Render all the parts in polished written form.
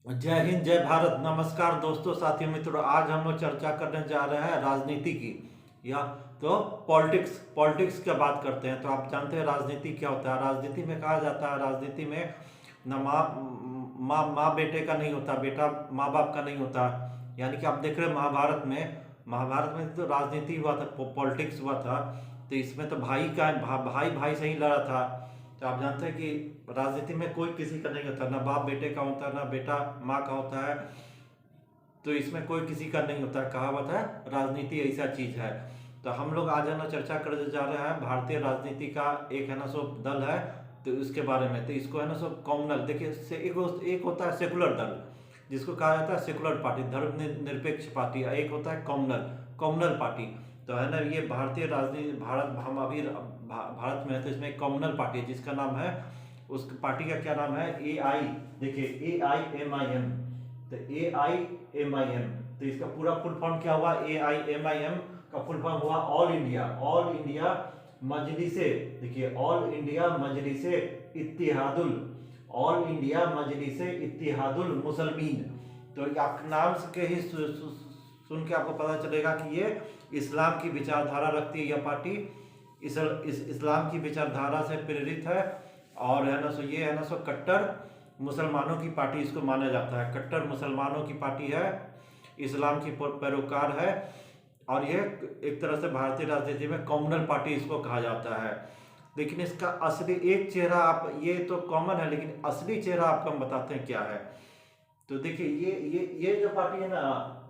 जय हिंद, जय भारत। नमस्कार दोस्तों, साथियों, मित्रों। आज हम लोग चर्चा करने जा रहे हैं राजनीति की, या तो पॉलिटिक्स पॉलिटिक्स की बात करते हैं। तो आप जानते हैं राजनीति क्या होता है। राजनीति में कहा जाता है, राजनीति में न माँ बेटे का नहीं होता, बेटा माँ बाप का नहीं होता। यानी कि आप देख रहे हैं महाभारत में तो राजनीति हुआ था, पॉलिटिक्स हुआ था। तो इसमें तो भाई भाई से ही लड़ा था। तो आप जानते हैं कि राजनीति में कोई किसी का नहीं होता, ना बाप बेटे का होता है, ना बेटा माँ का होता है। तो इसमें कोई किसी का नहीं होता। कहावत है, राजनीति ऐसा चीज है। तो हम लोग आज है ना चर्चा करने जा रहे हैं भारतीय राजनीति का एक है ना सो दल है, तो इसके बारे में। तो इसको है ना सो कॉमनल देखिए एक होता है सेकुलर दल, जिसको कहा जाता है सेकुलर पार्टी, धर्म निरपेक्ष पार्टी। एक होता है कॉमनल कॉमनल पार्टी। तो है ना, ये भारतीय राजनीति, हम अभी भारत में है, तो इसमें एक कॉमनल पार्टी है जिसका नाम है, उस पार्टी का क्या नाम है, ए आई। देखिए, AIMIM। तो AIMIM, तो इसका पूरा फुल फॉर्म क्या हुआ, AIMIM का फुल फॉर्म हुआ ऑल इंडिया मजलिसे। देखिए, ऑल इंडिया मजलिसे इत्तेहादुल मुसलमीन। तो आप नाम के ही सुन के आपको पता चलेगा कि ये इस्लाम की विचारधारा रखती है। यह पार्टी इस्लाम की विचारधारा से प्रेरित है, और है ना सो ये है ना सो कट्टर मुसलमानों की पार्टी इसको माना जाता है। कट्टर मुसलमानों की पार्टी है, इस्लाम की पैरोकार है, और ये एक तरह से भारतीय राजनीति में कॉमनल पार्टी इसको कहा जाता है। लेकिन इसका असली एक चेहरा, आप ये तो कॉमन है, लेकिन असली चेहरा आपको हम बताते हैं क्या है। तो देखिए, ये जो पार्टी है ना,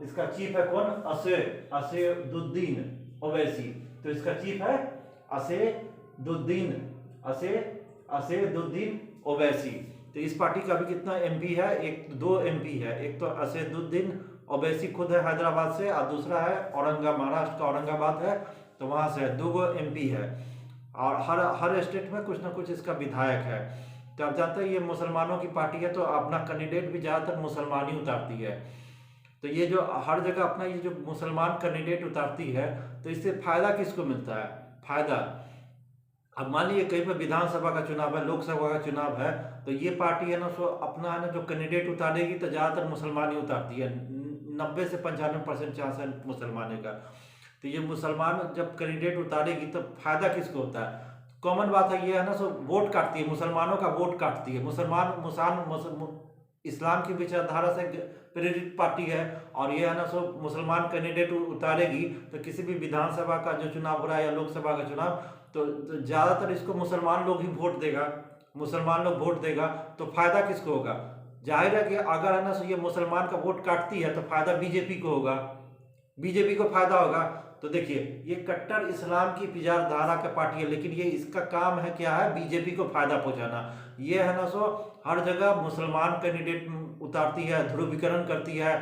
इसका चीफ है कौन, असदुद्दीन ओवैसी। तो इसका चीफ है असदुद्दीन असे असदुद्दीन ओवैसी। तो इस पार्टी का भी कितना एमपी है, दो एमपी है। एक तो असदुद्दीन ओवैसी खुद है हैदराबाद से, और दूसरा है महाराष्ट्र का औरंगाबाद है, तो वहां से दो एमपी है। और हर हर स्टेट में कुछ ना कुछ इसका विधायक है। तो आप जानते हैं ये मुसलमानों की पार्टी है, तो अपना कैंडिडेट भी ज़्यादातर मुसलमान ही उतारती है। तो ये जो हर जगह अपना ये जो मुसलमान कैंडिडेट उतारती है, तो इससे फायदा किसको मिलता है, फायदा। अब मान लीजिए कहीं पर विधानसभा का चुनाव है, लोकसभा का चुनाव है, तो ये पार्टी है ना सो अपना है ना जो कैंडिडेट उतारेगी, तो ज़्यादातर मुसलमान ही उतारती है। 90 से 95% चांस है मुसलमान का। तो ये मुसलमान जब कैंडिडेट उतारेगी तो फायदा किसको होता है, कॉमन बात है, ये है ना सो वोट काटती है, मुसलमानों का वोट काटती है। इस्लाम की विचारधारा से प्रेरित पार्टी है, और ये है ना सो मुसलमान कैंडिडेट उतारेगी, तो किसी भी विधानसभा का जो चुनाव हो रहा है या लोकसभा का चुनाव, तो ज़्यादातर इसको मुसलमान लोग ही वोट देगा। मुसलमान लोग वोट देगा, तो फायदा किसको होगा, जाहिर है कि अगर है ना सो ये मुसलमान का वोट काटती है, तो फायदा बीजेपी को होगा, बीजेपी को फायदा होगा। तो देखिए, ये कट्टर इस्लाम की विचारधारा का पार्टी है, लेकिन ये इसका काम है क्या है, बीजेपी को फायदा पहुंचाना। ये है ना सो हर जगह मुसलमान कैंडिडेट उतारती है, ध्रुवीकरण करती है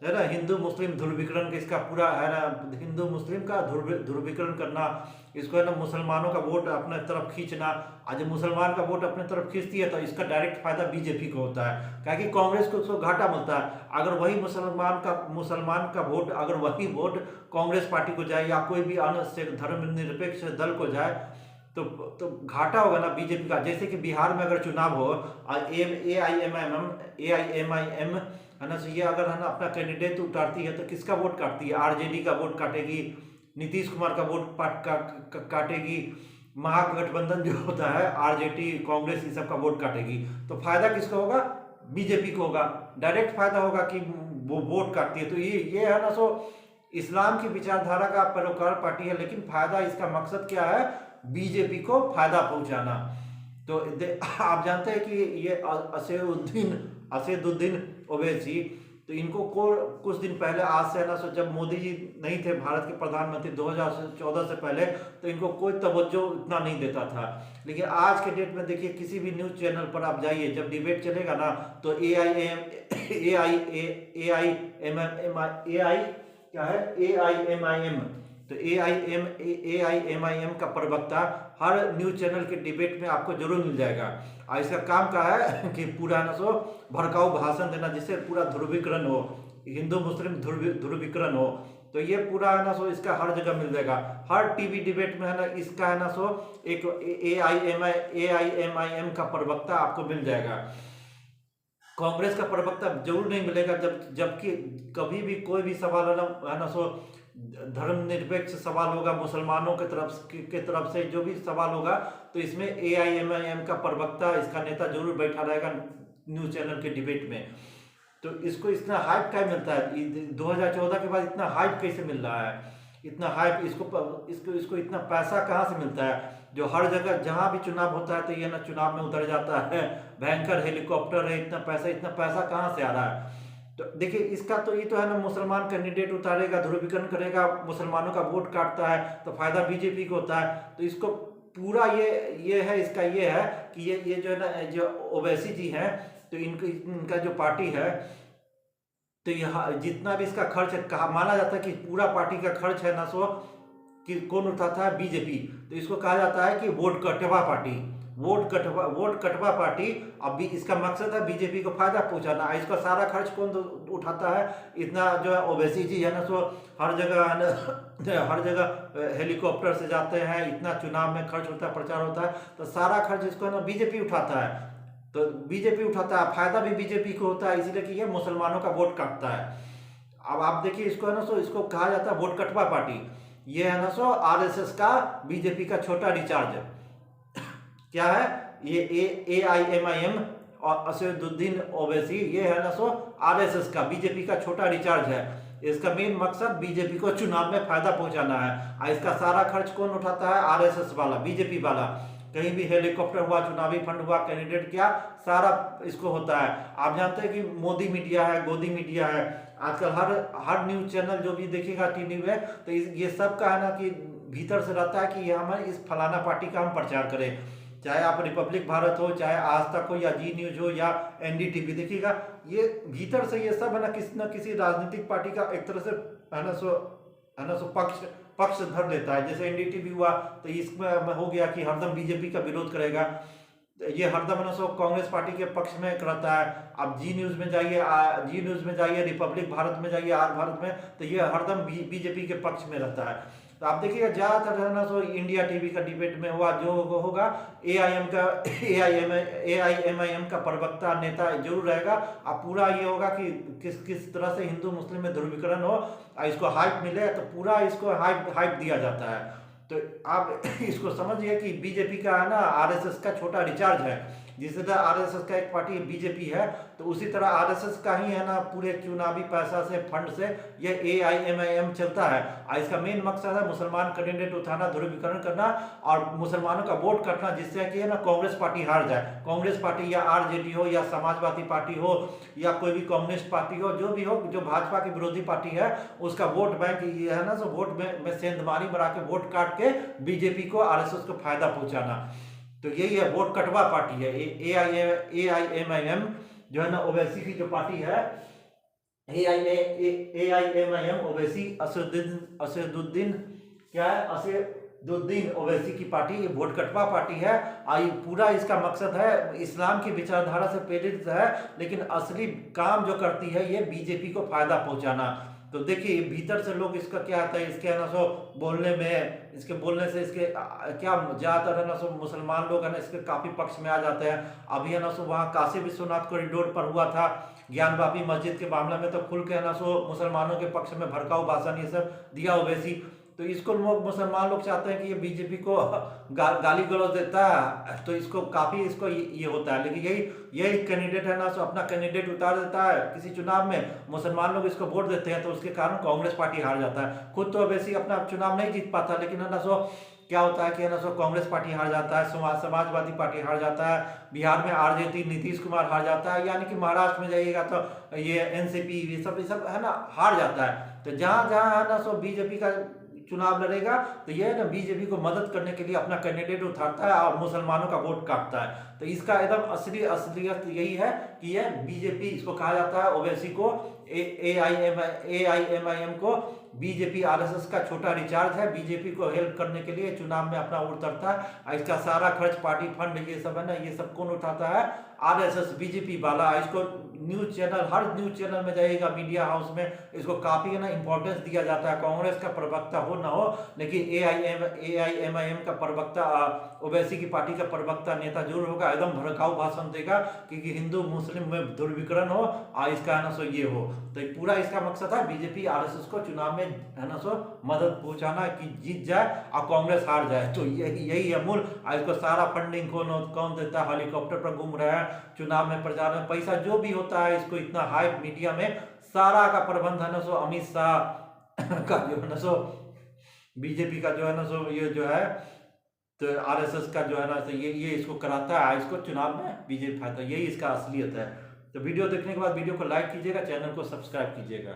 ना, हिंदू मुस्लिम ध्रुवीकरण का इसका पूरा है ना, हिंदू मुस्लिम का ध्रुवीकरण करना, इसको है ना मुसलमानों का वोट अपने तरफ खींचना। आज मुसलमान का वोट अपने तरफ खींचती है, तो इसका डायरेक्ट फायदा बीजेपी को होता है, क्या कि कांग्रेस को उसको घाटा मिलता है। अगर वही मुसलमान का वोट, अगर वही वोट कांग्रेस पार्टी को जाए, या कोई भी अन्य धर्मनिरपेक्ष दल को जाए, तो घाटा होगा ना बीजेपी का। जैसे कि बिहार में अगर चुनाव हो, ए आई एम आई एम है ना, ये अगर है ना अपना कैंडिडेट उतारती है, तो किसका वोट काटती है, आरजेडी का वोट काटेगी, नीतीश कुमार का वोट काटेगी, महागठबंधन जो होता है आरजेडी कांग्रेस, ये सब का वोट काटेगी। तो फायदा किसको होगा, बीजेपी को होगा, डायरेक्ट फायदा होगा कि वो वोट काटती है। तो ये है ना सो इस्लाम की विचारधारा का पैरोकार पार्टी है, लेकिन फायदा इसका मकसद क्या है, बीजेपी को फायदा पहुंचाना। तो आप जानते हैं कि ये असदुद्दीन ओवैसी, तो इनको को कुछ दिन पहले, आज से है ना सो जब मोदी जी नहीं थे भारत के प्रधानमंत्री 2014 से पहले, तो इनको कोई तवज्जो इतना नहीं देता था। लेकिन आज के डेट में देखिए, किसी भी न्यूज़ चैनल पर आप जाइए, जब डिबेट चलेगा ना, तो ए आई एम आई एम, तो ए आई एम आई एम का प्रवक्ता हर न्यूज चैनल के डिबेट में आपको जरूर मिल जाएगा। और इसका काम का है कि पूरा ना सो भड़काऊ भाषण देना, जिससे पूरा ध्रुवीकरण हो, हिंदू मुस्लिम ध्रुवीकरण हो। तो ये पूरा है ना सो इसका हर जगह मिल जाएगा, हर टीवी डिबेट में है ना, इसका है ना सो ए आई एम आई एम का प्रवक्ता आपको मिल जाएगा। कांग्रेस का प्रवक्ता जरूर नहीं मिलेगा, जबकि कभी भी कोई भी सवाल है ना सो धर्मनिरपेक्ष सवाल होगा, मुसलमानों के तरफ से जो भी सवाल होगा, तो इसमें AIMIM का प्रवक्ता, इसका नेता जरूर बैठा रहेगा न्यूज चैनल के डिबेट में। तो इसको इतना हाइप क्या मिलता है 2014 के बाद, इतना हाइप कैसे मिल रहा है, इतना हाइप, इसको इतना पैसा कहाँ से मिलता है, जो हर जगह जहाँ भी चुनाव होता है तो ये ना चुनाव में उतर जाता है, भयंकर हेलीकॉप्टर है, इतना पैसा कहाँ से आ रहा है। तो देखिए इसका तो ये तो है ना, मुसलमान कैंडिडेट उतारेगा, ध्रुवीकरण करेगा, मुसलमानों का वोट काटता है, तो फायदा बीजेपी को होता है। तो इसको पूरा ये है, इसका ये है कि ये जो है ना, जो ओवैसी जी हैं, तो इनका जो पार्टी है, तो यहाँ जितना भी इसका खर्च है, कहा माना जाता है कि पूरा पार्टी का खर्च है ना सो कि कौन उठाता है, बीजेपी। तो इसको कहा जाता है कि वोट कटवा पार्टी, वोट कटवा पार्टी। अब भी इसका मकसद है बीजेपी को फायदा पहुंचाना। इसका सारा खर्च कौन उठाता है, इतना जो है ओवैसी जी है ना सो हर जगह हेलीकॉप्टर से जाते हैं, इतना चुनाव में खर्च होता है, प्रचार होता है, तो सारा खर्च इसको है ना बीजेपी उठाता है। तो बीजेपी उठाता है, फायदा भी बीजेपी को होता है, इसलिए कि ये मुसलमानों का वोट काटता है। अब आप देखिए इसको है ना सो, इसको कहा जाता है वोट कटवा पार्टी। ये है ना सो RSS का बीजेपी का छोटा रिचार्ज है। क्या है ये AIMIM और असदुद्दीन ओवैसी, ये है ना सो RSS का बीजेपी का छोटा रिचार्ज है। इसका मेन मकसद बीजेपी को चुनाव में फायदा पहुंचाना है, और इसका सारा खर्च कौन उठाता है, RSS वाला, बीजेपी वाला। कहीं भी हेलीकॉप्टर हुआ, चुनावी फंड हुआ, कैंडिडेट क्या, सारा इसको होता है। आप जानते हैं कि मोदी मीडिया है, गोदी मीडिया है, आजकल हर न्यूज चैनल जो भी देखेगा टीवी में, तो ये सब का है ना कि भीतर से रहता है कि ये हमारे इस फलाना पार्टी का हम प्रचार करें। चाहे आप रिपब्लिक भारत हो, चाहे आज तक हो, या जी न्यूज हो, या NDTV, देखिएगा ये भीतर से ये सब है ना किसी राजनीतिक पार्टी का एक तरह से है ना सो पक्ष धर लेता है। जैसे NDTV हुआ, तो इसमें हो गया कि हरदम बीजेपी का विरोध करेगा, ये हरदम ना सो कांग्रेस पार्टी के पक्ष में रहता है। अब जी न्यूज में जाइए, रिपब्लिक भारत में जाइए, आर भारत में, तो ये हरदम बीजेपी के पक्ष में रहता है। तो आप देखिएगा ज्यादातर है ना सो इंडिया टीवी का डिबेट में हुआ, जो होगा AIMIM का प्रवक्ता नेता जरूर रहेगा। अब पूरा ये होगा कि किस तरह से हिंदू मुस्लिम में ध्रुवीकरण हो, इसको हाइप मिले, तो पूरा इसको हाइप दिया जाता है। तो आप इसको समझिए कि बीजेपी का है ना RSS का छोटा रिचार्ज है। जिस तरह RSS का एक पार्टी बीजेपी है, तो उसी तरह RSS का ही है ना पूरे चुनावी पैसा से, फंड से ये AIMIM चलता है। और इसका मेन मकसद है मुसलमान कैंडिडेट उठाना, ध्रुवीकरण करना और मुसलमानों का वोट काटना, जिससे कि है ना कांग्रेस पार्टी हार जाए। कांग्रेस पार्टी या RJD हो, या समाजवादी पार्टी हो, या कोई भी कम्युनिस्ट पार्टी हो, जो भी हो, जो भाजपा की विरोधी पार्टी है, उसका वोट बैंक ये है ना सो वोट में सेंधमारी बना के वोट काट के बीजेपी को, RSS को फायदा पहुंचाना। तो यही है, वोट कटवा पार्टी है AIMIM जो है ना ओवैसी की जो पार्टी है, AIMIM ओवैसी, असदुद्दीन क्या है, असदुद्दीन ओवैसी की पार्टी, ये वोट कटवा पार्टी है। पूरा इसका मकसद है इस्लाम की विचारधारा से प्रेरित है, लेकिन असली काम जो करती है ये बीजेपी को फायदा पहुंचाना। तो देखिए भीतर से लोग इसका क्या आता है, इसके है ना सो बोलने से इसके क्या ज्यादातर है ना सो मुसलमान लोग है ना इसके काफी पक्ष में आ जाते हैं। अभी है ना सो वहाँ काशी विश्वनाथ कॉरिडोर पर हुआ था, ज्ञानवापी मस्जिद के मामले में, तो खुल के है ना सो मुसलमानों के पक्ष में भड़काऊ भाषण ये सब दिया ओवैसी। तो इसको मुसलमान लोग चाहते हैं कि ये बीजेपी को गाली गलौज देता है, तो इसको काफी इसको ये होता है। लेकिन यही कैंडिडेट है ना सो अपना कैंडिडेट उतार देता है किसी चुनाव में, मुसलमान लोग इसको वोट देते हैं, तो उसके कारण कांग्रेस पार्टी हार जाता है। खुद तो वैसे अपना चुनाव नहीं जीत पाता, लेकिन है ना सो क्या होता है कि है ना सो कांग्रेस पार्टी हार जाता है, समाजवादी पार्टी हार जाता है, बिहार में RJD नीतीश कुमार हार जाता है, यानी कि महाराष्ट्र में जाइएगा तो ये NCP ये सब है ना हार जाता है। तो जहां है ना सो बीजेपी का चुनाव लड़ेगा, तो ये ना बीजेपी को मदद करने के लिए अपना कैंडिडेट उतारता है और मुसलमानों का वोट काटता है। तो इसका एकदम असलियत यही है कि ये बीजेपी, इसको कहा जाता है ओवैसी को, AIMIM को बीजेपी RSS का छोटा रिचार्ज है। बीजेपी को हेल्प करने के लिए चुनाव में अपना उतरता है। इसका सारा खर्च, पार्टी फंड ये सब है ना, ये सब कौन उठाता है, RSS बीजेपी वाला। इसको न्यूज चैनल, हर न्यूज चैनल में जाइएगा, मीडिया हाउस में इसको काफी है ना इंपॉर्टेंस दिया जाता है। कांग्रेस का प्रवक्ता हो ना हो, लेकिन AIMIM का प्रवक्ता, ओवैसी की पार्टी का प्रवक्ता नेता जरूर होगा, एकदम भड़काऊ भाषण देगा कि हिंदू मुस्लिम में दुर्विकरण हो, इसका है ना सो ये हो। तो पूरा इसका मकसद है बीजेपी RSS को चुनाव में है ना सो मदद पहुंचाना कि जीत जाए और कांग्रेस हार जाए। तो यही है मूल। इसको सारा फंडिंग कौन देता है? हेलीकॉप्टर पर घूम रहा है, चुनाव में प्रचार में पैसा जो भी होता है, इसको इतना हाई मीडिया में सारा का प्रबंध है ना सो अमित शाह का जो है ना सो, बीजेपी का जो है ना सो ये जो है, तो RSS का जो है ना, तो ये इसको कराता है, इसको चुनाव में बीजेपी खाता है। यही इसका असलियत है। तो वीडियो देखने के बाद वीडियो को लाइक कीजिएगा, चैनल को सब्सक्राइब कीजिएगा।